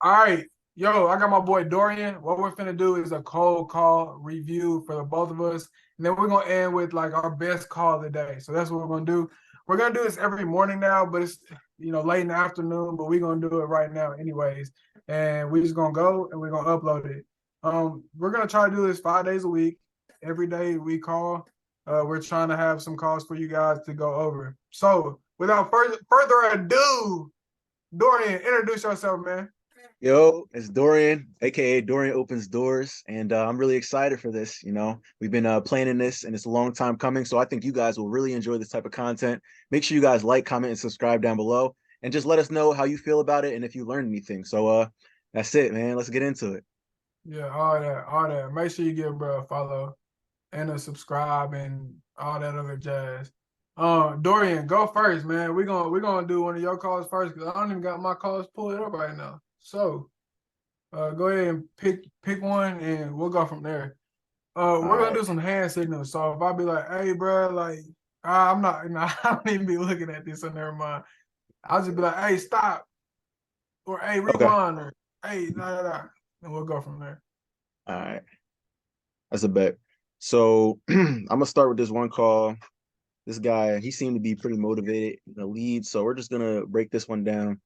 All right. Yo, I got my boy Dorian. What we're finna do is a cold call review for the both of us. And then we're gonna end with like our best call of the day. So that's what we're gonna do. We're gonna do this every morning now, but it's late in the afternoon, but we're gonna do it right now anyways. And we just gonna go and we're gonna upload it. We're gonna try to do this 5 days a week. Every day we call. We're trying to have some calls for you guys to go over. So without further ado, Dorian, introduce yourself, man. Yo, it's Dorian, aka Dorian Opens Doors, and I'm really excited for this. We've been planning this, and it's a long time coming. So I think you guys will really enjoy this type of content. Make sure you guys like, comment, and subscribe down below, and just let us know how you feel about it and if you learned anything. So that's it, man. Let's get into it. Yeah, all that, all that. Make sure you give bro a follow and a subscribe and all that other jazz. Dorian, go first, man. We're gonna do one of your calls first because I don't even got my calls pulled up right now. So go ahead and pick one and we'll go from there. All We're gonna right. do some hand signals. So if I be like, hey bro, like I'm not, I don't even be looking at this, so never mind. I'll just be like, hey, stop, or hey, Okay. rewind, or hey, nah, nah, nah. And we'll go from there. All right. That's a bet. So I'm gonna start with this one call. This guy, he seemed to be pretty motivated in the lead. So we're just gonna break this one down.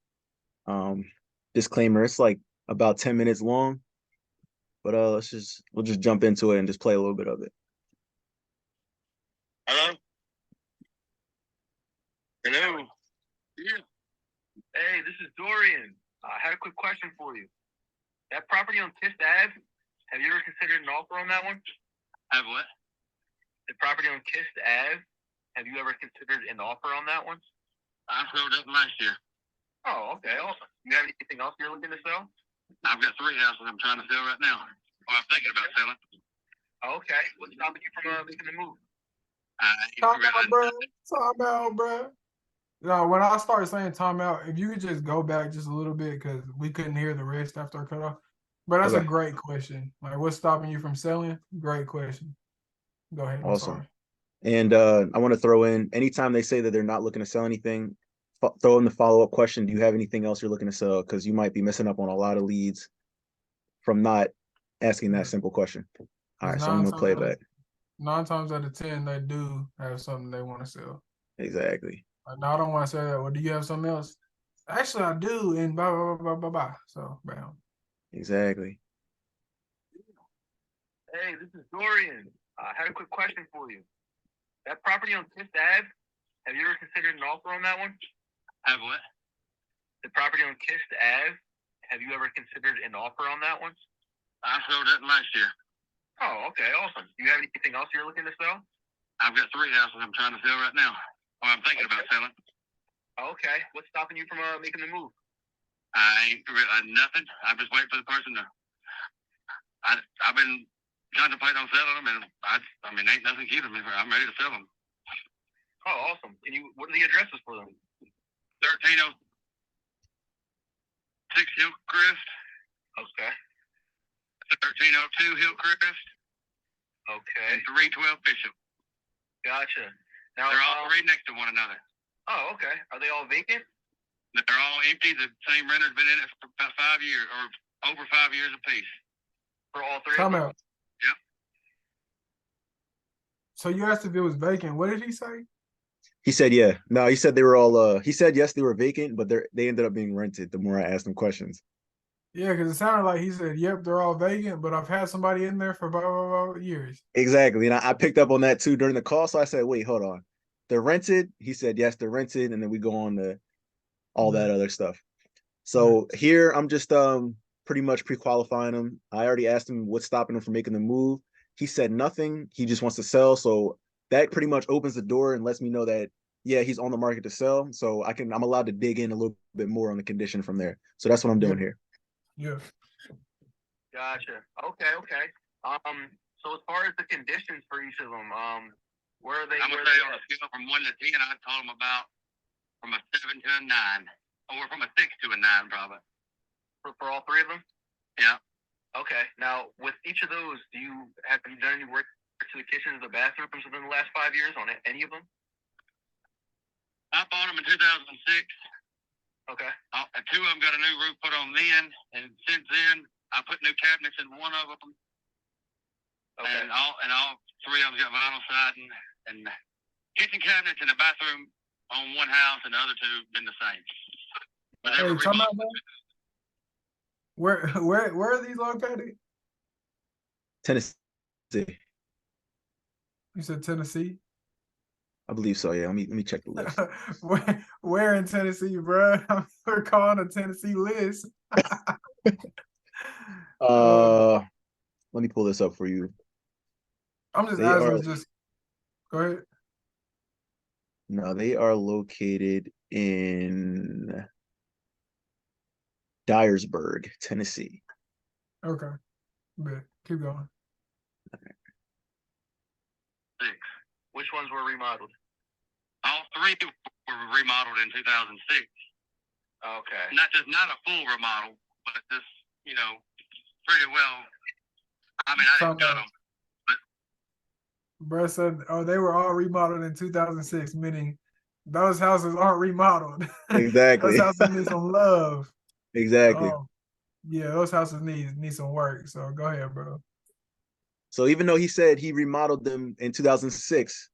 Um, Disclaimer, it's like about 10 minutes long. But we'll just jump into it and just play a little bit of it. Hello? Hello? Yeah. Hey, this is Dorian. I had a quick question for you. That property on Kist Ave, have you ever considered an offer on that one? Have what? The property on Kist Ave, have you ever considered an offer on that one? I sold it last year. Oh, okay. Awesome. You have anything else you're looking to sell? I've got 3 houses I'm trying to sell right now. Well, I'm thinking about selling. Okay. What's stopping you from making the move? Time out, bro. Time out, bro. No, when I started saying time out, if you could just go back just a little bit because we couldn't hear the rest after I cut off. But that's a Okay, great question. Like, what's stopping you from selling? Great question. Go ahead. I'm awesome. sorry. And I want to throw in anytime they say that they're not looking to sell anything, throw in the follow-up question. Do you have anything else you're looking to sell? Because you might be missing up on a lot of leads from not asking that simple question. All Because right, so I'm gonna play it back. 9 times out of 10, they do have something they want to sell. Exactly. Like, no, I don't want to say that. Well, do you have something else? Actually, I do. And blah, blah, blah, blah, blah, blah. So, bam. Exactly. Hey, this is Dorian. I had a quick question for you. That property on Fifth Ave, have you ever considered an offer on that one? Have what? The property on Kist Ave, have you ever considered an offer on that one? I sold it last year. Oh, okay, awesome. Do you have anything else you're looking to sell? I've got 3 houses I'm trying to sell right now. Or I'm thinking about selling. Okay. What's stopping you from making the move? I ain't really nothing. I'm just waiting for the person to. I've been contemplating on selling them, and I mean, ain't nothing keeping me. I'm ready to sell them. Oh, awesome. Can you? What are the addresses for them? 1306 Hillcrest. Okay. 1302 Hillcrest. Okay. And 312 Bishop. Gotcha. Now they're all right next to one another. Oh, okay. Are they all vacant? They're all empty. The same renter's been in it for about 5 years, or over 5 years apiece. For all 3 of Time them? out. Yep. So, you asked if it was vacant. What did he say? He said, yeah. No, he said they were all he said yes, they were vacant, but they ended up being rented the more I asked him questions. Yeah, because it sounded like he said, yep, they're all vacant, but I've had somebody in there for blah, blah, blah years. Exactly. And I picked up on that too during the call. So I said, wait, hold on. They're rented. He said, yes, they're rented. And then we go on to all that other stuff. So here I'm just pretty much pre-qualifying him. I already asked him what's stopping him from making the move. He said nothing. He just wants to sell. So that pretty much opens the door and lets me know that yeah, he's on the market to sell. So I'm allowed to dig in a little bit more on the condition from there. So that's what I'm doing here. Yeah. Gotcha. Okay, okay. So as far as the conditions for each of them, where are they? I'm gonna say on a scale from 1 to 10, I told them about from a 7 to a 9, or from a 6 to a 9, probably. For all 3 of them? Yeah. Okay. Now, with each of those, have you done any work to the kitchens or the bathrooms within the last 5 years on any of them? I bought them in 2006. Okay. And 2 of them got a new roof put on then, and since then I put new cabinets in one of them. Okay. And all 3 of them got vinyl siding and kitchen cabinets in the bathroom on one house, and the other 2 been the same. But Hey, time out, man. Where are these located? Tennessee. You said Tennessee? I believe so. Yeah. Let me check the list. where in Tennessee, bro? We're calling a Tennessee list. Let me pull this up for you. I'm just They asking. are Just go ahead. no, they are located in Dyersburg, Tennessee. Okay, good. Keep going. 6. Which ones were remodeled? All 3 were remodeled in 2006. Okay. Not a full remodel, but just, pretty well. I mean, I didn't cut them. Bro said, "Oh, they were all remodeled in 2006," meaning those houses aren't remodeled. Exactly. Those houses need some love. Exactly. Yeah, those houses need some work. So go ahead, bro. So even though he said he remodeled them in 2006,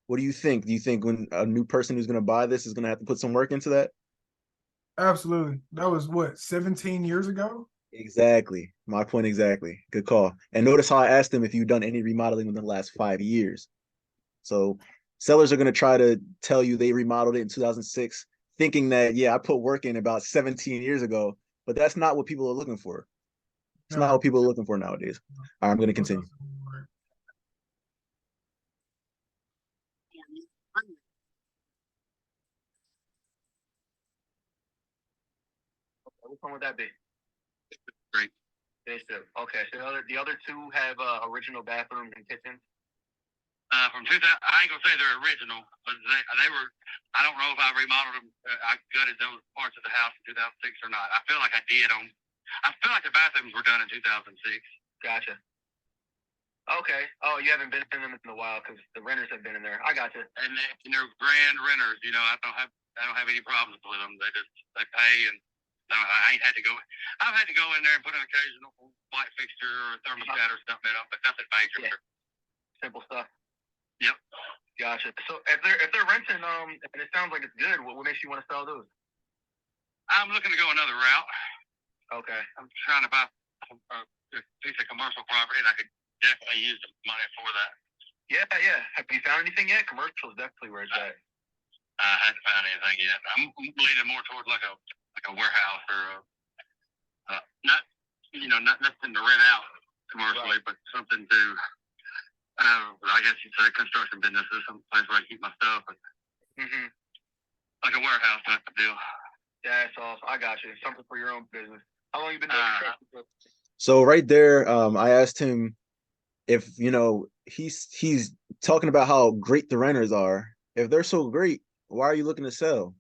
what do you think? Do you think when a new person who's going to buy this is going to have to put some work into that? Absolutely. That was what, 17 years ago? Exactly. My point exactly. Good call. And notice how I asked him if you've done any remodeling within the last 5 years. So sellers are going to try to tell you they remodeled it in 2006, thinking that, yeah, I put work in about 17 years ago, but that's not what people are looking for. It's not what people are looking for nowadays. All right, I'm going to continue. Which one would that be? Great. Okay, so the other 2 have original bathrooms and kitchens. From 2000, I ain't gonna say they're original, but they were. I don't know if I remodeled them. I gutted those parts of the house in 2006 or not. I feel like I did on. I feel like the bathrooms were done in 2006. Gotcha. Okay. Oh, you haven't been in them in a while because the renters have been in there. I gotcha. And they're grand renters. I don't have any problems with them. They pay, and I ain't had to go. I've had to go in there and put an occasional light fixture or thermostat or something up, but nothing major. Yeah. Simple stuff. Yep. Gotcha. So if they're renting, and it sounds like it's good, what makes you want to sell those? I'm looking to go another route. Okay. I'm trying to buy a piece of commercial property, and I could definitely use the money for that. Yeah. Have you found anything yet? Commercial is definitely where it's at. I haven't found anything yet. I'm leaning more towards like a warehouse or not nothing to rent out commercially, right, but something to. I guess you'd say construction business is some place where I keep my stuff. Like a warehouse type of deal. That's awesome. I got you. Something for your own business. How long you been doing construction? So right there, I asked him if, he's talking about how great the renters are. If they're so great, why are you looking to sell?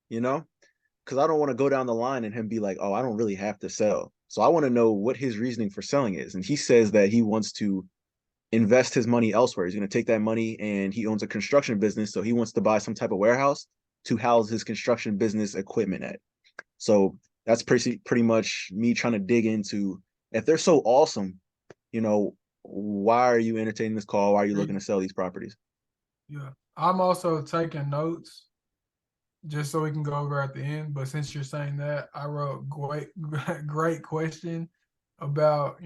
Because I don't want to go down the line and him be like, oh, I don't really have to sell. So I want to know what his reasoning for selling is. And he says that he wants to invest his money elsewhere. He's going to take that money, and he owns a construction business. So he wants to buy some type of warehouse to house his construction business equipment at. So that's pretty much me trying to dig into, if they're so awesome, why are you entertaining this call? Why are you looking to sell these properties? Yeah, I'm also taking notes just so we can go over at the end. But since you're saying that, I wrote great question about,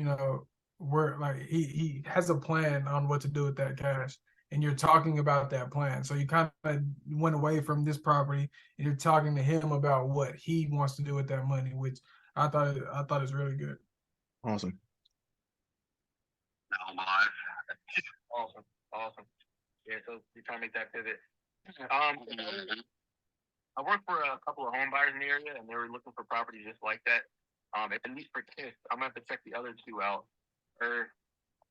where, like, he has a plan on what to do with that cash, and you're talking about that plan. So you kind of went away from this property and you're talking to him about what he wants to do with that money, which I thought is really good. Awesome. All my life. Awesome. Yeah, so you're trying to make that pivot. I work for a couple of home buyers in the area, and they were looking for properties just like that. At least for KISS, I'm gonna have to check the other 2 out, or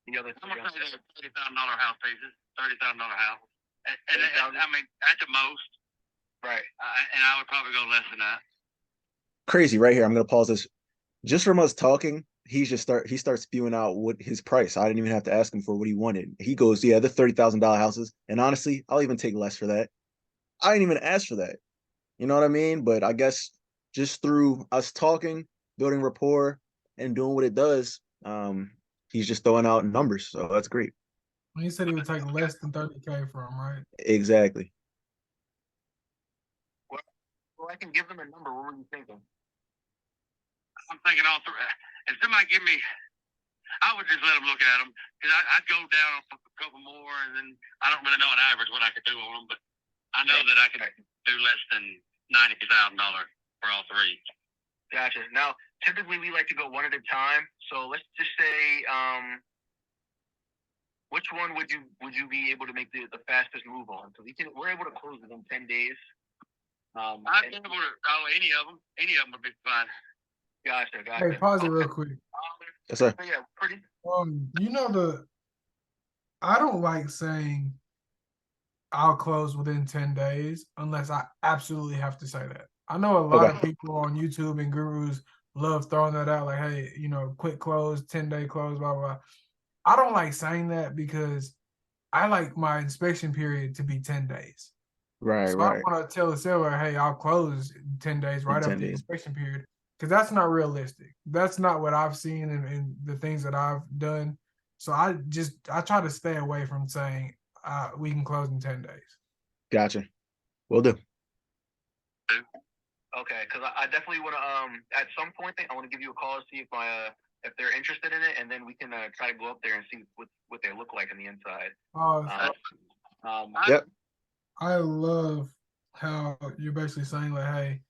the other. I'm gonna say they're $30,000 house pieces, $30,000 house, and I mean at the most, right? And I would probably go less than that. Crazy, right here. I'm gonna pause this. Just from us talking, he starts spewing out what his price. I didn't even have to ask him for what he wanted. He goes, yeah, the $30,000 houses, and honestly, I'll even take less for that. I didn't even ask for that. You know what I mean? But I guess just through us talking, building rapport, and doing what it does, he's just throwing out numbers. So that's great. He said he would take less than 30K for him, right? Exactly. Well, I can give them a number. What were you thinking? I'm thinking all three. If somebody give me, I would just let them look at them because I'd go down a couple more, and then I don't really know an average what I could do on them, but I know that I could do less than $90,000 for all three. Gotcha. Now, typically we like to go one at a time. So let's just say, which one would you be able to make the fastest move on? So we're able to close within 10 days. I'd be able to. Oh, any of them would be fine. Gotcha. Hey, pause it real quick. Yes, sir. So yeah, pretty. You know I don't like saying I'll close within 10 days unless I absolutely have to say that. I know a lot of people on YouTube and gurus love throwing that out, like, hey, quick close, 10-day close, blah, blah, blah. I don't like saying that because I like my inspection period to be 10 days. Right, So right. I want to tell the seller, hey, I'll close in 10 days right after the inspection period, because that's not realistic. That's not what I've seen in the things that I've done. So I try to stay away from saying we can close in 10 days. Gotcha. Will do. Okay, because I definitely want to at some point I want to give you a call to see if they're interested in it, and then we can try to go up there and see what they look like on the inside. Yep. I love how you're basically saying, like, hey,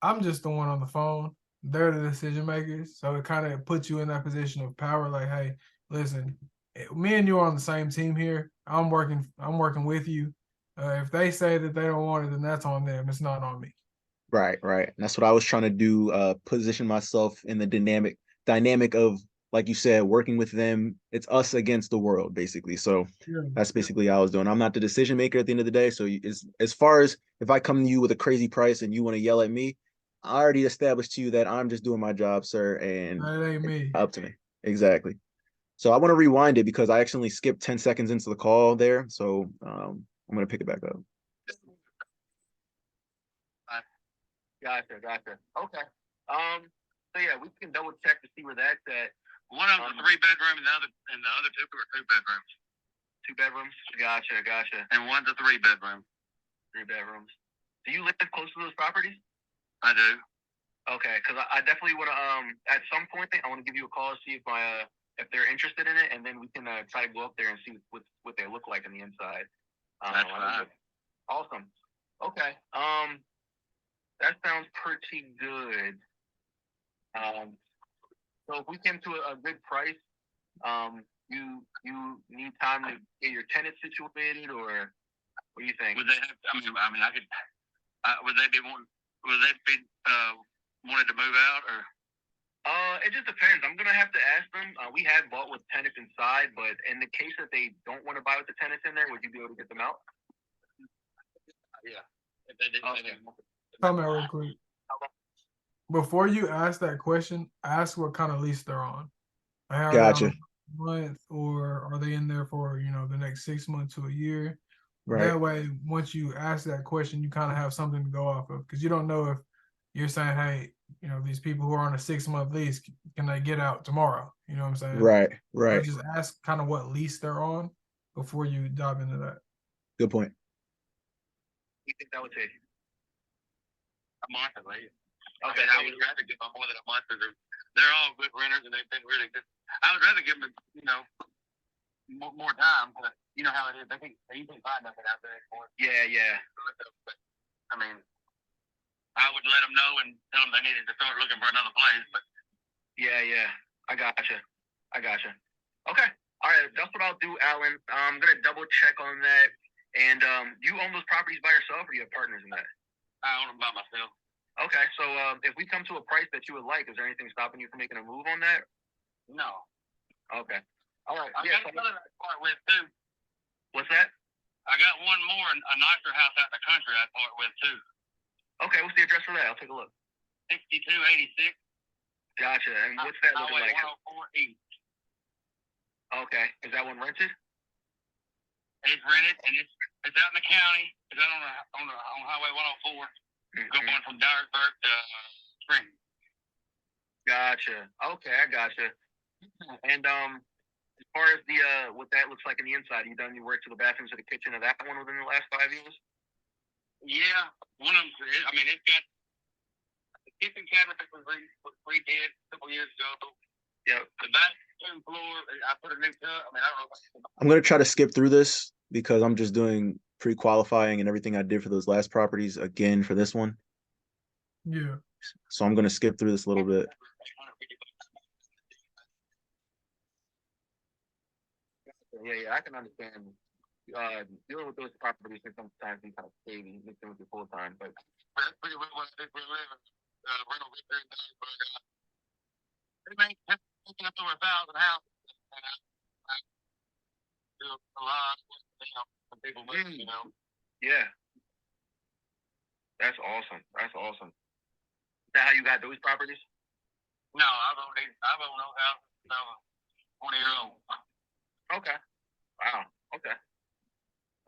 I'm just the one on the phone. They're the decision makers. So it kind of puts you in that position of power. Like, hey, listen, me and you are on the same team here. I'm working with you. If they say that they don't want it, then that's on them. It's not on me. Right, right. And that's what I was trying to do, position myself in the dynamic of, like you said, working with them. It's us against the world, basically. So that's basically how I was doing. I'm not the decision maker at the end of the day. So as far as if I come to you with a crazy price and you want to yell at me, I already established to you that I'm just doing my job, sir, and that ain't me. Up to me. Exactly. So I want to rewind it because I accidentally skipped 10 seconds into the call there. So I'm going to pick it back up. Gotcha. Okay. So yeah, we can double check to see where that's at. One of them is a 3-bedroom, and the other two are 2 bedrooms. 2 bedrooms. Gotcha. And one's a 3-bedroom. 3 bedrooms. Do you live close to those properties? I do. Okay, because I definitely want to at some point I want to give you a call to see if they're interested in it, and then we can try to go up there and see what they look like on the inside. That's fine. Awesome. Okay. That sounds pretty good. So if we came to a good price, you need time to get your tenants situated, or what do you think? Would they have? I mean, I could. Would they be wanting? Would they be wanted to move out, or? It just depends. I'm gonna have to ask them. We have bought with tenants inside, but in the case that they don't want to buy with the tenants in there, would you be able to get them out? Yeah. If they didn't. Okay. Come out real quick. Before you ask that question, ask what kind of lease they're on. Gotcha. Month, or are they in there for the next 6 months to a year? Right. That way, once you ask that question, you kind of have something to go off of, because you don't know if you're saying, hey, these people who are on a 6-month lease, can they get out tomorrow? You know what I'm saying? Right. So just ask kind of what lease they're on before you dive into that. Good point. You think that would take you? A month at least. Okay, I would rather give them more than a month because they're all good renters and they've been really good. I would rather give them, more time. But you know how it is. They usually find nothing out there anymore. Yeah. But, I mean, I would let them know and tell them they needed to start looking for another place. But yeah. I gotcha. Okay. All right. That's what I'll do, Alan. I'm gonna double check on that. And you own those properties by yourself, or do you have partners in that? I own them by myself. Okay, so if we come to a price that you would like, is there anything stopping you from making a move on that? No. Okay. All right. I got another part with too. What's that? I got one more, a nicer house out in the country I'd part with too. Okay, what's the address for that? I'll take a look. 6286. Gotcha. And what's that looking like? 104 East. Okay. Is that one rented? It's rented, and it's out in the county. It's out on Highway 104. going from Dyersburg to Spring. Gotcha. Okay, I gotcha. And as far as the what that looks like in the inside, you done your work to the bathrooms or the kitchen of that one within the last 5 years? Yeah, one of them. I mean, it's got the kitchen cabinet that was redid a couple years ago. Yep. The bathroom floor, I put a new tub. I mean, I don't know. I'm gonna try to skip through this because I'm just doing pre-qualifying and everything I did for those last properties again for this one. Yeah. So I'm gonna skip through this a little bit. Yeah, I can understand. Dealing with those properties can sometimes be kind of shady, mixing with your full time, but That's pretty much what I think we're living. Rental here in Dyersburg. They make taking up over 1,000 houses. And I do a lot, of people live, yeah, that's awesome. That's awesome. Is that how you got those properties? No, I've owned those houses since I was 20 years old. Okay. Wow. Okay.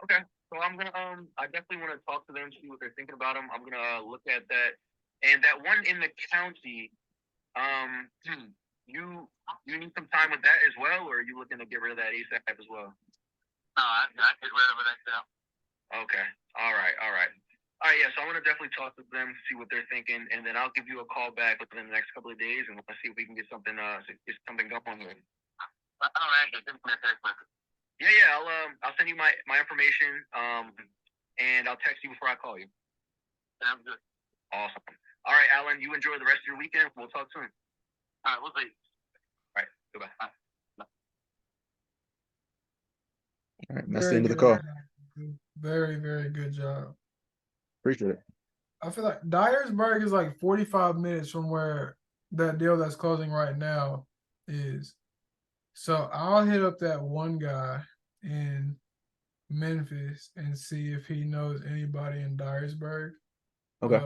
Okay. So I'm gonna I definitely want to talk to them, see what they're thinking about them. I'm gonna look at that, and that one in the county. You need some time with that as well, or are you looking to get rid of that ASAP as well? No, I get rid of it ASAP. Okay. All right. All right. All right. Yeah. So I want to definitely talk to them, see what they're thinking, and then I'll give you a call back within the next couple of days, and let's see if we can get something going here. I don't actually send me a text message. Yeah. I'll send you my information. And I'll text you before I call you. Sounds good. Awesome. All right, Alan. You enjoy the rest of your weekend. We'll talk soon. All right. We'll see. All right. Goodbye. All right, that's the end of the call. Very, very good job. Appreciate it. I feel like Dyersburg is like 45 minutes from where that deal that's closing right now is. So I'll hit up that one guy in Memphis and see if he knows anybody in Dyersburg. Okay.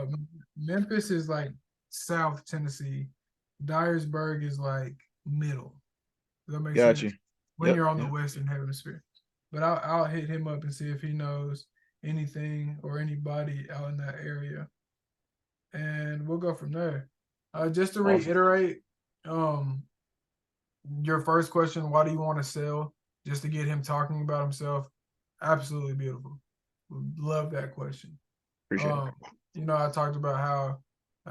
Memphis is like South Tennessee. Dyersburg is like middle. Does that make Got sense? you. When Yep, you're on yep. the Western Hemisphere. But I'll hit him up and see if he knows anything or anybody out in that area. And we'll go from there. Just to Awesome. reiterate, your first question, why do you want to sell? Just to get him talking about himself. Absolutely beautiful. Love that question. Appreciate it. You know, I talked about how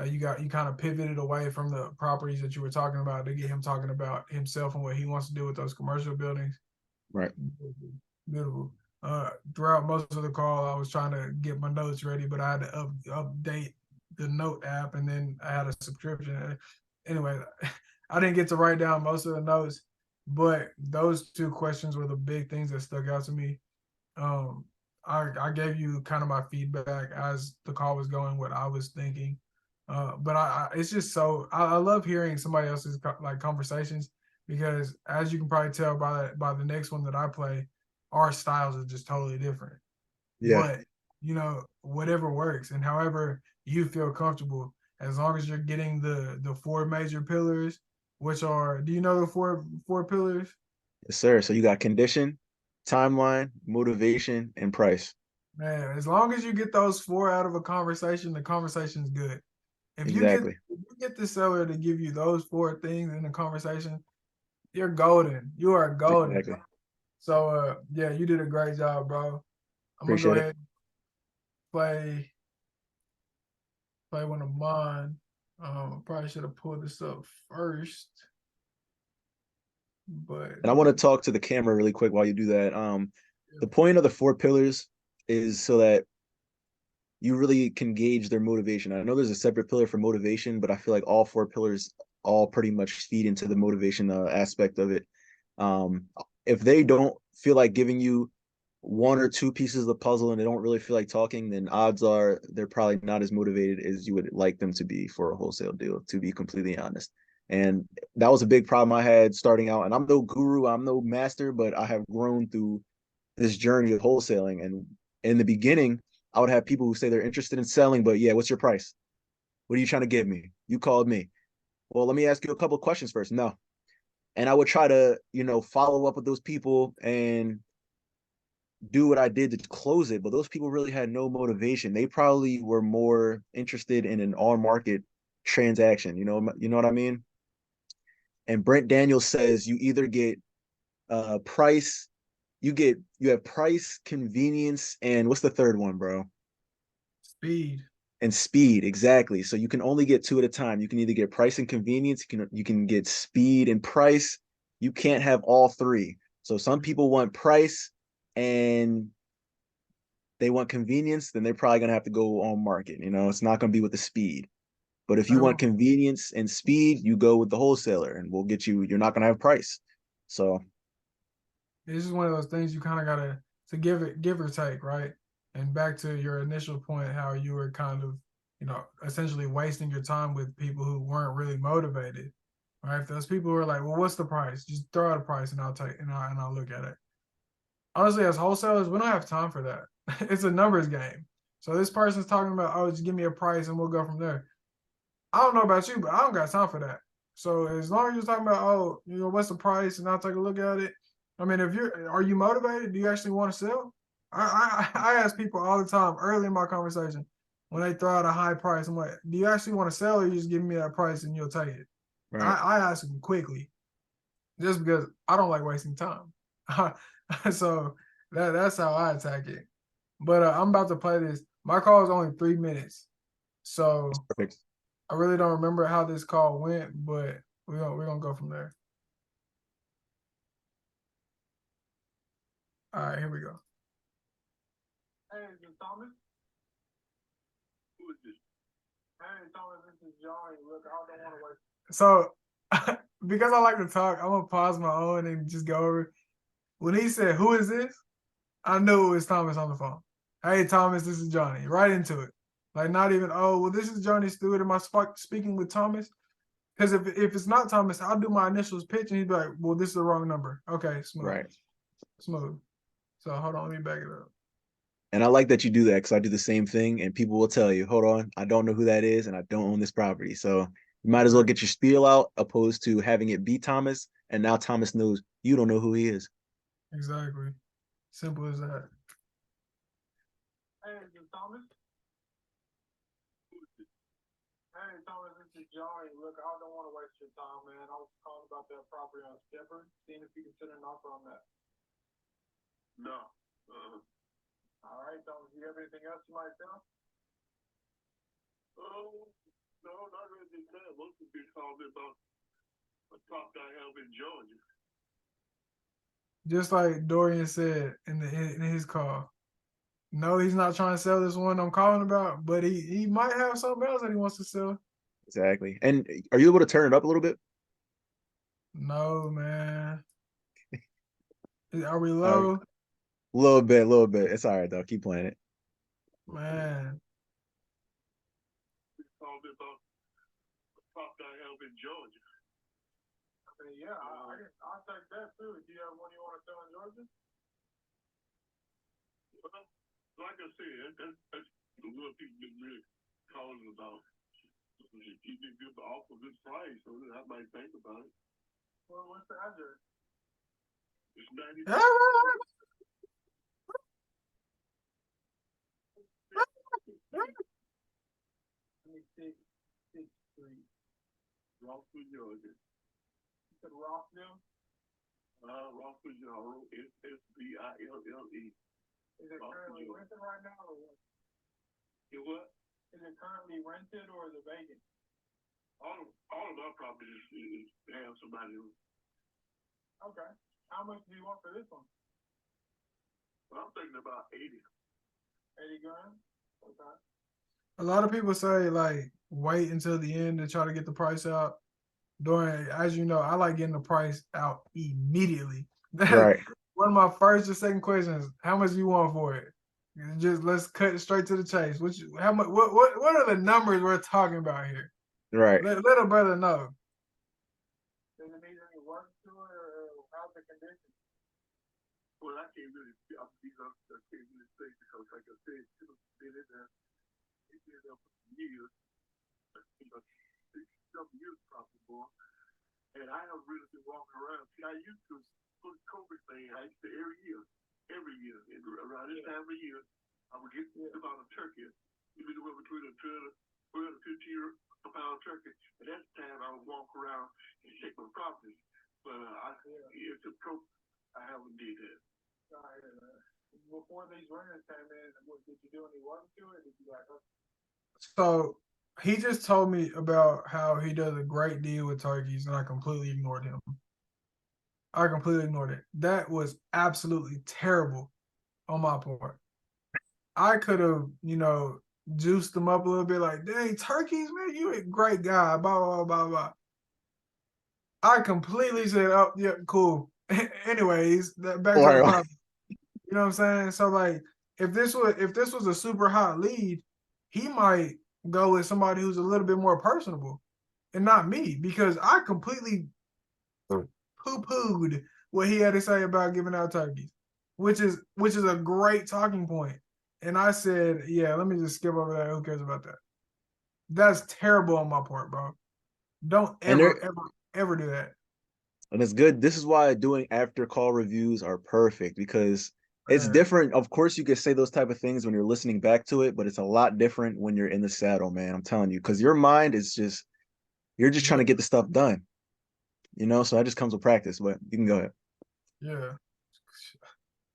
you kind of pivoted away from the properties that you were talking about to get him talking about himself and what he wants to do with those commercial buildings. Right. Beautiful. Throughout most of the call, I was trying to get my notes ready, but I had to update the note app, and then I had a subscription. Anyway, I didn't get to write down most of the notes, but those two questions were the big things that stuck out to me. I gave you kind of my feedback as the call was going, what I was thinking. But it's just so I love hearing somebody else's like conversations, because as you can probably tell by the next one that I play, our styles are just totally different. Yeah. But you know, whatever works and however you feel comfortable, as long as you're getting the four major pillars, which are, do you know the four pillars? Yes, sir. So you got condition, timeline, motivation, and price. Man, as long as you get those four out of a conversation, the conversation's good. If you Exactly. get the seller to give you those four things in the conversation, you're golden. You are golden. Exactly. So yeah, you did a great job, bro. I'm gonna Appreciate go it. ahead and play one of mine. Probably should have pulled this up first. But And I want to talk to the camera really quick while you do that. The point of the four pillars is so that you really can gauge their motivation. I know there's a separate pillar for motivation, but I feel like all four pillars all pretty much feed into the motivation aspect of it. If they don't feel like giving you one or two pieces of the puzzle and they don't really feel like talking, then odds are they're probably not as motivated as you would like them to be for a wholesale deal, to be completely honest. And that was a big problem I had starting out. And I'm no guru, I'm no master, but I have grown through this journey of wholesaling. And in the beginning, I would have people who say they're interested in selling, but yeah, what's your price? What are you trying to give me? You called me. Well, let me ask you a couple of questions first. No. And I would try to, follow up with those people and do what I did to close it, but those people really had no motivation. They probably were more interested in an on market transaction. You know what I mean? And Brent Daniels says you either get price, you have price, convenience, and what's the third one, bro? Speed. And speed, exactly. So you can only get two at a time. You can either get price and convenience, you can get speed and price. You can't have all three. So some people want price and they want convenience, then they're probably gonna have to go on market. It's not gonna be with the speed. But if you want convenience and speed, you go with the wholesaler and we'll get you, you're not gonna have price. So This is one of those things you kind of gotta to give or take, right? And back to your initial point, how you were kind of, essentially wasting your time with people who weren't really motivated, right? If those people were like, well, what's the price? Just throw out a price and I'll take and I'll look at it. Honestly, as wholesalers, we don't have time for that. It's a numbers game. So this person's talking about, oh, just give me a price and we'll go from there. I don't know about you, but I don't got time for that. So as long as you're talking about, oh, what's the price, and I'll take a look at it. I mean, are you motivated? Do you actually want to sell? I ask people all the time early in my conversation when they throw out a high price. I'm like, do you actually want to sell, or you just give me that price and you'll take it? right. I ask them quickly, just because I don't like wasting time. So that's how I attack it. But I'm about to play this. My call is only 3 minutes, so Perfect. I really don't remember how this call went, but we're gonna go from there. All right, here we go. Hey, is this Thomas? Who is this? Hey, Thomas, this is Johnny. Look, I don't want to wait. So, because I like to talk, I'm gonna pause my own and just go over. When he said, "Who is this?" I knew it was Thomas on the phone. Hey, Thomas, this is Johnny. Right into it. Like, not even, oh, well, this is Johnny Stewart. Am I speaking with Thomas? Because if it's not Thomas, I'll do my initials pitch and he'd be like, well, this is the wrong number. Okay, smooth. Right. Smooth. So hold on, let me back it up. And I like that you do that because I do the same thing, and people will tell you, "Hold on, I don't know who that is, and I don't own this property." So you might as well get your spiel out, opposed to having it be Thomas, and now Thomas knows you don't know who he is. Exactly. Simple as that. Hey, is this Thomas? Hey, Thomas, this is Johnny. Look, I don't want to waste your time, man. I was calling about that property on Shepherd, seeing if you consider an offer on that. No. All right, Thomas, do you have anything else you might tell? Oh, no, not really this time. Most of you called me about a property I have in Georgia. Just like Dorian said in his call. No, he's not trying to sell this one I'm calling about, but he might have something else that he wants to sell. Exactly. And are you able to turn it up a little bit? No, man. Are we A low? little bit, a little bit. It's all right though. Keep playing it. Man. You called me about a property I have in Georgia. Okay, yeah, I'll take that too. Do you have one you want to sell in Georgia? Well, like I said, that's the one people been really calling about. If you can give the offer good price, so I might think about it. Well, what's the address? It's 90. 26th Street. Rossville, Georgia. You said Rossville? Rossville, Georgia. SSVILLE. Is it currently rented right now or what? You what? Is it currently rented or is it vacant? All of our properties is have somebody who. Okay. How much do you want for this one? Well, I'm thinking about 80. 80 grand? Okay. A lot of people say like wait until the end to try to get the price out. During, as you know, I like getting the price out immediately. Right. One of my first or second questions: how much do you want for it? Just let's cut straight to the chase. How much? What are the numbers we're talking about here? Right. Let a brother know. Does it need any work to it, or how's the condition? Well, I can't really say because, like I said, it's been in there. It's been there for years. Some years probably more. And I have really been walking around. See, I used to put COVID thing. I used to every year. every year. Around this time of year, I would get about a turkey. Even between a 12 to 15 pound turkey. And that's the time I would walk around and check my properties. But it's a pro. I haven't did that. Before these runners came in, did you do any work to it? Did you like? So he just told me about how he does a great deal with turkeys, and I completely ignored him. I completely ignored it. That was absolutely terrible on my part. I could have, juiced them up a little bit, like, dang, turkeys, man, you a great guy, blah, blah, blah, blah. I completely said, oh, yeah, cool. Anyways, back to the problem. You know what I'm saying? So, like, if this was a super hot lead, he might go with somebody who's a little bit more personable and not me, because I completely poo-pooed what he had to say about giving out turkeys, which is a great talking point. And I said, yeah, let me just skip over that. Who cares about that? That's terrible on my part, bro. Don't ever do that. And it's good. This is why doing after call reviews are perfect, because it's different. Of course, you can say those type of things when you're listening back to it, but it's a lot different when you're in the saddle, man. I'm telling you, because your mind is just, you're just trying to get the stuff done, so that just comes with practice. But you can go ahead. Yeah.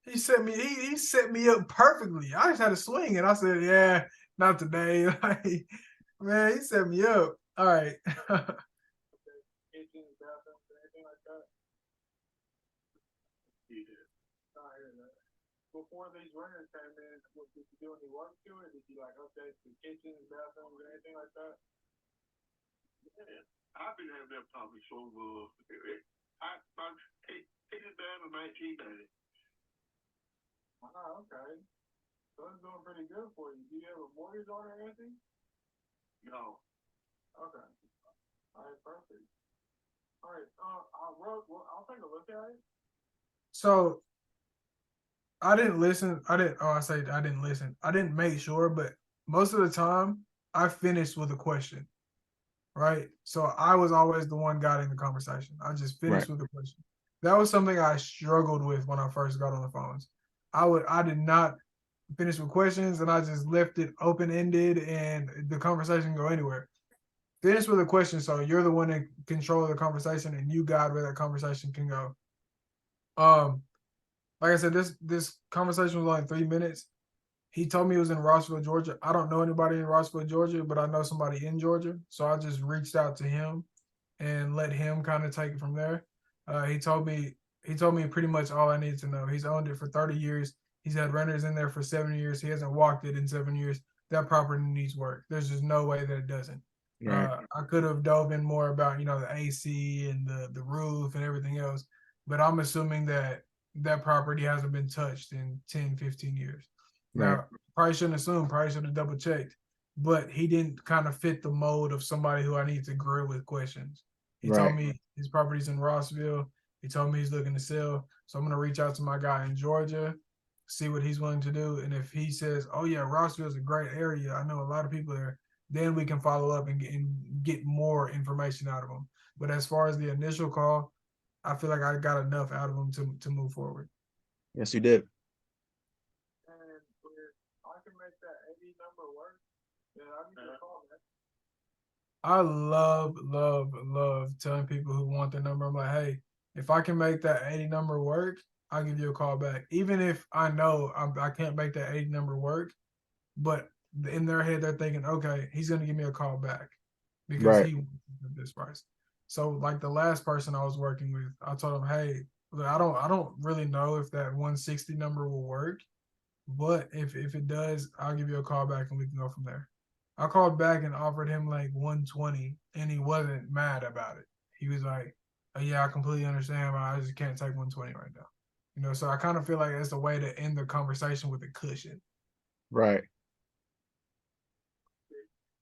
He set me up perfectly. I just had to swing, and I said, yeah, not today. Like, man, he set me up. All right. Before these runners came in, did you do any work to it? Did you update the kitchen, bathrooms, or anything like that? Yeah, I've been having that problem so I taken it down in 1990. Okay. So it's doing pretty good for you. Do you have a mortgage on it or anything? No. Okay. All right, perfect. All right. I'll take a look at it. So I didn't listen. I didn't listen. I didn't make sure, but most of the time I finished with a question, right? So I was always the one guiding the conversation. I just finished with a question. That was something I struggled with when I first got on the phones. I did not finish with questions, and I just left it open-ended, and the conversation go anywhere. Finish with a question, so you're the one in control of the conversation, and you guide where that conversation can go. Like I said, this conversation was only 3 minutes. He told me he was in Rossville, Georgia. I don't know anybody in Rossville, Georgia, but I know somebody in Georgia. So I just reached out to him and let him kind of take it from there. He told me pretty much all I needed to know. He's owned it for 30 years. He's had renters in there for 7 years. He hasn't walked it in 7 years. That property needs work. There's just no way that it doesn't. Right. I could have dove in more about, the AC and the roof and everything else, but I'm assuming that property hasn't been touched in 10, 15 years. Right. Now, probably shouldn't assume, probably should have double checked, but he didn't kind of fit the mold of somebody who I need to grill with questions. He told me his property's in Rossville. He told me he's looking to sell. So I'm going to reach out to my guy in Georgia, see what he's willing to do. And if he says, oh, yeah, Rossville is a great area, I know a lot of people there, then we can follow up and get more information out of him. But as far as the initial call, I feel like I got enough out of him to move forward. Yes, you did. And if I can make that 80 number work, then I'll give you a call, man. I love telling people who want the number. I'm like, hey, if I can make that 80 number work, I'll give you a call back. Even if I know I can't make that 80 number work, but in their head, they're thinking, okay, he's going to give me a call back because he wants this price. So like the last person I was working with, I told him, hey, look, I don't really know if that 160 number will work, but if it does, I'll give you a call back and we can go from there. I called back and offered him like 120, and he wasn't mad about it. He was like, oh, yeah, I completely understand, but I just can't take 120 right now. So I kind of feel like it's a way to end the conversation with a cushion. Right.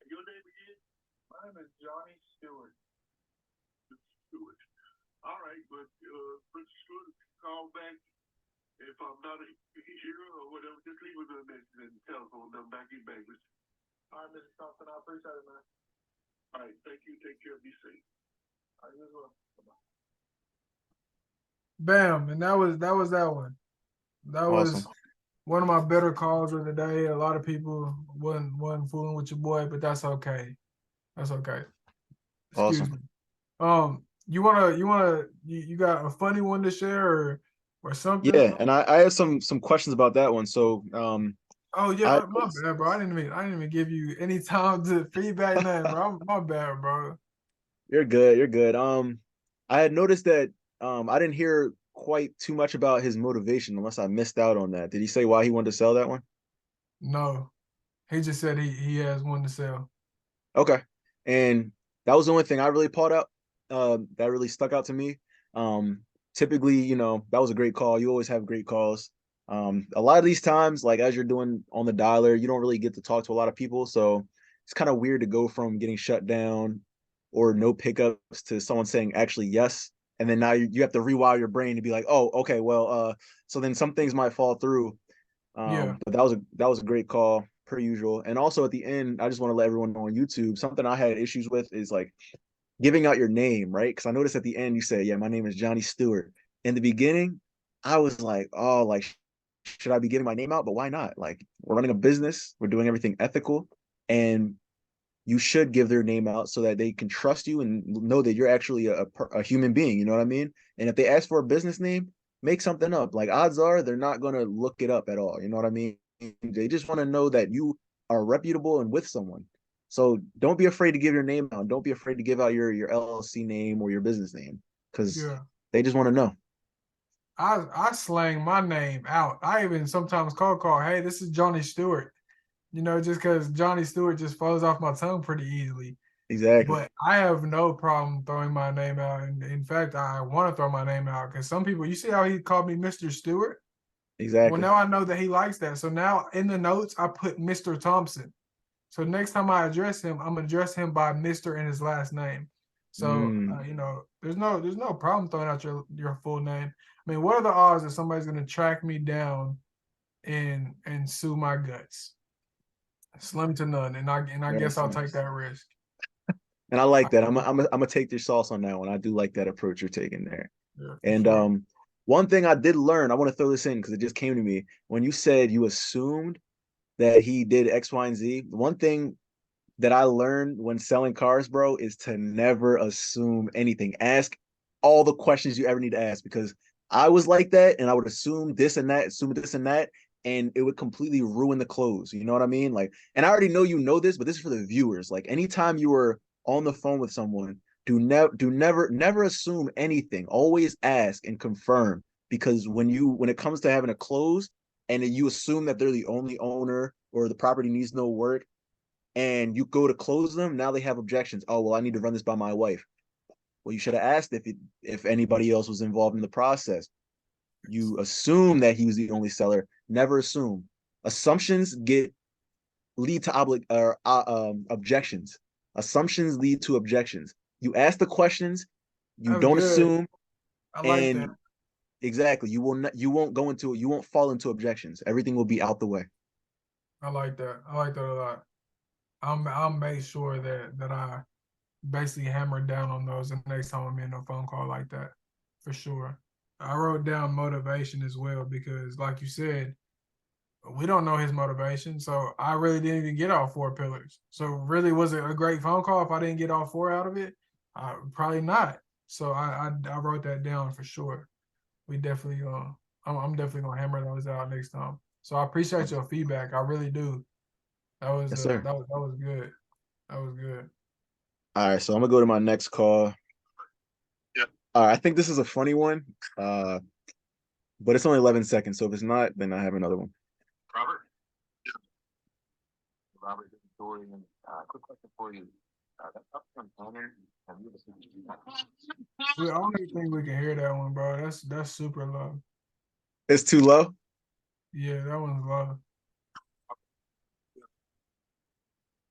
Your name again? My name is Johnny Stewart. Stewart. All right, but Mr. Stewart, call back. If I'm not here or whatever, just leave a message and telephone number. I'll get back with you. All right, Mr. Thompson, I appreciate it, man. All right, thank you. Take care. Be safe. All right, you as well. Bam, and that was that one. That was Awesome. one of my better calls of the day. A lot of people wasn't fooling with your boy, but that's okay. That's okay. Excuse Awesome. me. You got a funny one to share or something? Yeah, and I have some questions about that one. So Oh I yeah, my bad, bro. I didn't even give you any time to feedback nothing, bro. My bad, bro. You're good. You're good. I had noticed that I didn't hear quite too much about his motivation unless I missed out on that. Did he say why he wanted to sell that one? No, he just said he has one to sell. Okay. And that was the only thing I really pulled out that really stuck out to me. Um, Typically, that was a great call. You always have great calls. A lot of these times, like as you're doing on the dialer, you don't really get to talk to a lot of people. So it's kind of weird to go from getting shut down or no pickups to someone saying actually yes. And then now you have to rewire your brain to be like, oh, okay, well, so then some things might fall through. Yeah, But that was a great call per usual. And also at the end, I just want to let everyone know on YouTube, something I had issues with is like giving out your name, right? Because I noticed at the end you say, "Yeah, my name is Johnny Stewart." In the beginning, I was like, "Oh, like should I be giving my name out?" But why not? Like we're running a business, we're doing everything ethical, and you should give their name out so that they can trust you and know that you're actually a human being. You know what I mean? And if they ask for a business name, make something up. Like odds are they're not going to look it up at all. You know what I mean? They just want to know that you are reputable and with someone. So don't be afraid to give your name out. Don't be afraid to give out your LLC name or your business name because yeah. they just want to know. I slang my name out. I even sometimes call, hey, this is Johnny Stewart. Just because Johnny Stewart just flows off my tongue pretty easily. Exactly. But I have no problem throwing my name out. And in fact, I want to throw my name out because some people, you see how he called me Mr. Stewart? Well, Exactly. now I know that he likes that. So now in the notes, I put Mr. Thompson. So next time I address him, I'm gonna address him by Mr. and his last name. So Mm, there's no problem throwing out your full name. I mean, what are the odds that somebody's gonna track me down and sue my guts? Slim to none, and I very guess I'll slim. take that risk. And I like I, that. I'm gonna take your sauce on that one. I do like that approach you're taking there. yeah, for And sure. one thing I did learn, I want to throw this in because it just came to me when you said you assumed that he did X, Y, and Z. One thing that I learned when selling cars, bro, is to never assume anything. Ask all the questions you ever need to ask because I was like that and I would assume this and that, assume this and that, and it would completely ruin the close. You know what I mean? Like, and I already know you know this, but this is for the viewers. Like, anytime you were on the phone with someone, do never assume anything. Always ask and confirm because when it comes to having a close and you assume that they're the only owner or the property needs no work and you go to close them, now they have objections. Oh, well, I need to run this by my wife. Well, you should have asked if anybody else was involved in the process. You assume that he was the only seller. Never assume. Assumptions lead to objections. Assumptions lead to objections. You ask the questions. You That's don't good. assume, I like that. and exactly, you will not. You won't go into. You won't fall into objections. Everything will be out the way. I like that. I like that a lot. I'll make sure that I basically hammer down on those the next time I'm in a phone call like that, for sure. I wrote down motivation as well because, like you said, we don't know his motivation. So I really didn't even get all four pillars. So really, was it a great phone call if I didn't get all four out of it? Probably not. So I wrote that down for sure. We definitely I'm definitely gonna hammer those out next time. So I appreciate your feedback. I really do. That was Yes, uh sir. that was good. That was good. All right, so I'm gonna go to my next call. Yep. I think this is a funny one, but it's only 11 seconds. So if it's not, then I have another one. Robert? Robert, this is Dorian. Quick question for you. That upfront owner, have you ever seen I don't even think we can hear that one, bro. That's super low. It's too low. Yeah, that one's low.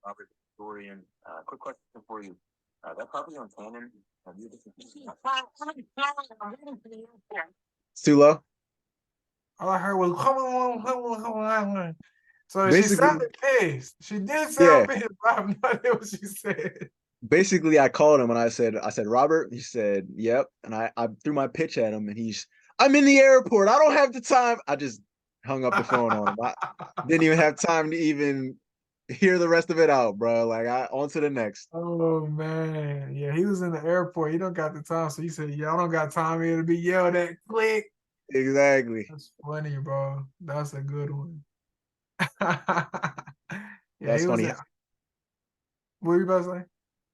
Robert, this is Dorian? Quick question for you. That property on Cannon, have you ever seen It's too low. All I heard was come on, come on, come on. So she Basically, sounded pissed. She did sound yeah. pissed, but I have no idea what she said. Basically, I called him and I said, Robert. He said, yep. And I threw my pitch at him, and I'm in the airport. I don't have the time. I just hung up the phone on him. I didn't even have time to even hear the rest of it out, bro. Like on to the next. Oh man, yeah, he was in the airport. He don't got the time, so he said, "Yeah, I don't got time here to be yelled at." Click. Exactly. That's funny, bro. That's a good one. Yeah, That's he was. funny. What were you about to say?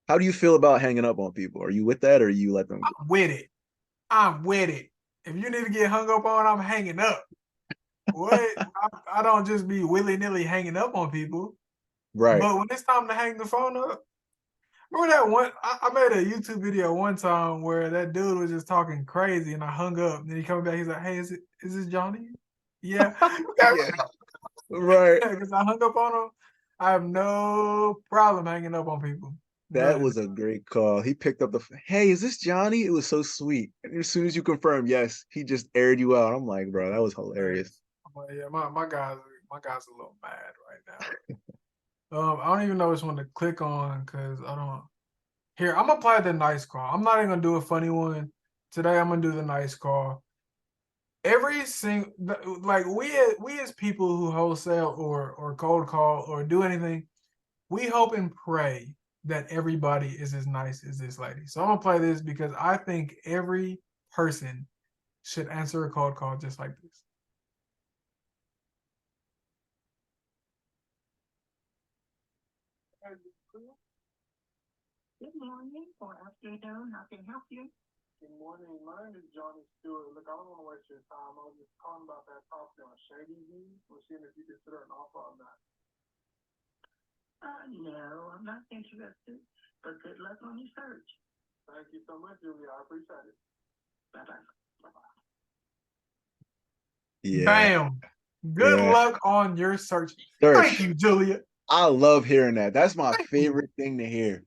How do you feel about hanging up on people? Are you with that, or you let them go? I'm with it. I'm with it. If you need to get hung up on, I'm hanging up. What? I don't just be willy nilly hanging up on people. Right. But when it's time to hang the phone up, remember that one? I made a YouTube video one time where that dude was just talking crazy, and I hung up. And then he comes back. He's like, "Hey, is this Johnny?" Yeah, Yeah. Right. because I hung up on him. I have no problem hanging up on people. That None. was a great call. He picked up the, hey, is this Johnny? It was so sweet. And as soon as you confirm, yes, he just aired you out. I'm like, bro, that was hilarious. But yeah, my guy's a little mad right now. I don't even know which one to click on because I don't. Here, I'm gonna play the nice call. I'm not even gonna do a funny one today. I'm gonna do the nice call. Every single like we as people who wholesale or cold call or do anything, we hope and pray that everybody is as nice as this lady. So I'm gonna play this because I think every person should answer a cold call just like this. Good morning or afternoon. How can I help you? Good morning. My name is Johnny Stewart. Look, I don't want to waste your time. I was just calling about that property on Shady View. We're seeing if you consider an offer on that. No, I'm not interested. But good luck on your search. Thank you so much, Julia. I appreciate it. Bye bye. Yeah. Bam. Good Yeah. luck on your search. Search. Thank you, Julia. I love hearing that. That's my favorite thing to hear.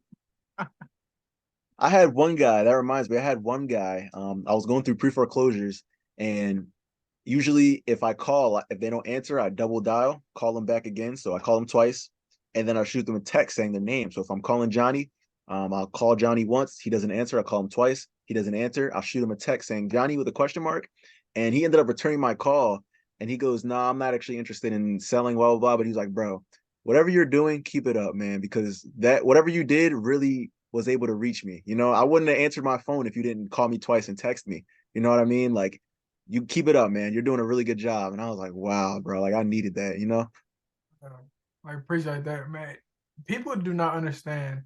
I had one guy, that reminds me, I had one guy. I was going through pre-foreclosures, and usually if I call, if they don't answer, I double dial, call them back again. So I call them twice, and then I shoot them a text saying their name. So if I'm calling Johnny, I'll call Johnny once. He doesn't answer. I call him twice. He doesn't answer. I'll shoot him a text saying Johnny with a question mark. And he ended up returning my call. And he goes, "Nah, I'm not actually interested in selling, blah, blah, blah." But he's like, "Bro, whatever you're doing, keep it up, man, because that whatever you did really was able to reach me. You know, I wouldn't have answered my phone if you didn't call me twice and text me. You know what I mean? Like, you keep it up, man. You're doing a really good job." And I was like, wow, bro, like I needed that, you know? I appreciate that, man. People do not understand.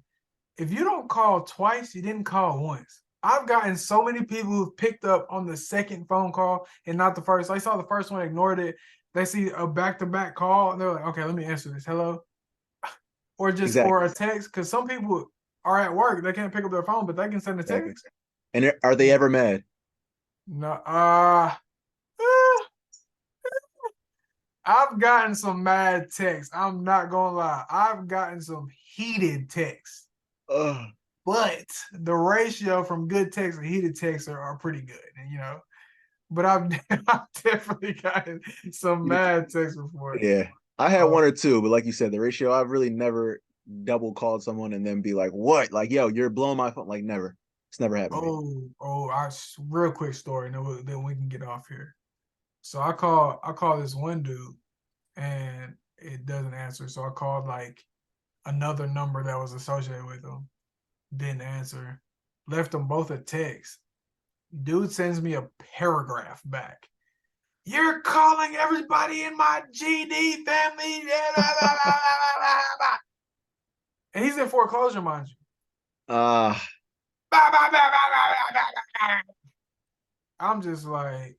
If you don't call twice, you didn't call once. I've gotten so many people who've picked up on the second phone call and not the first. I saw the first one, ignored it. They see a back-to-back call, and they're like, "Okay, let me answer this. Hello," or just Exactly. or a text. Because some people are at work, they can't pick up their phone, but they can send a Exactly. text. And are they ever mad? No, I've gotten some mad texts. I'm not gonna lie. I've gotten some heated texts. Ugh. But the ratio from good texts and heated texts are pretty good. And but I've definitely gotten some mad texts before. Yeah. I had one or two, but like you said, the ratio, I've really never double called someone and then be like, what? Like, yo, you're blowing my phone. Like, never. It's never happened to me. Real quick story, and then we can get off here. So I call this one dude and it doesn't answer. So I called like another number that was associated with him. Didn't answer. Left them both a text. Dude sends me a paragraph back. "You're calling everybody in my GD family." And he's in foreclosure, mind you. Ah, I'm just like,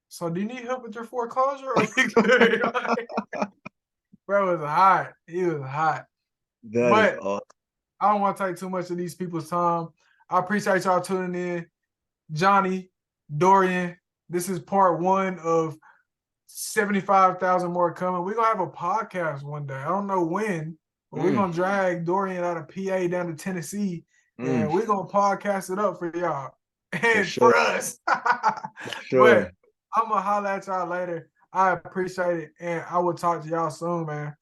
so do you need help with your foreclosure? Or you good? Bro was hot. He was hot. that is But awesome. I don't want to take too much of these people's time. I appreciate y'all tuning in. Johnny, Dorian, this is part one of 75,000 more coming. We're going to have a podcast one day. I don't know when, but we're going to drag Dorian out of PA down to Tennessee, and we're going to podcast it up for y'all and sure. for us. Sure. But I'm going to holler at y'all later. I appreciate it, and I will talk to y'all soon, man.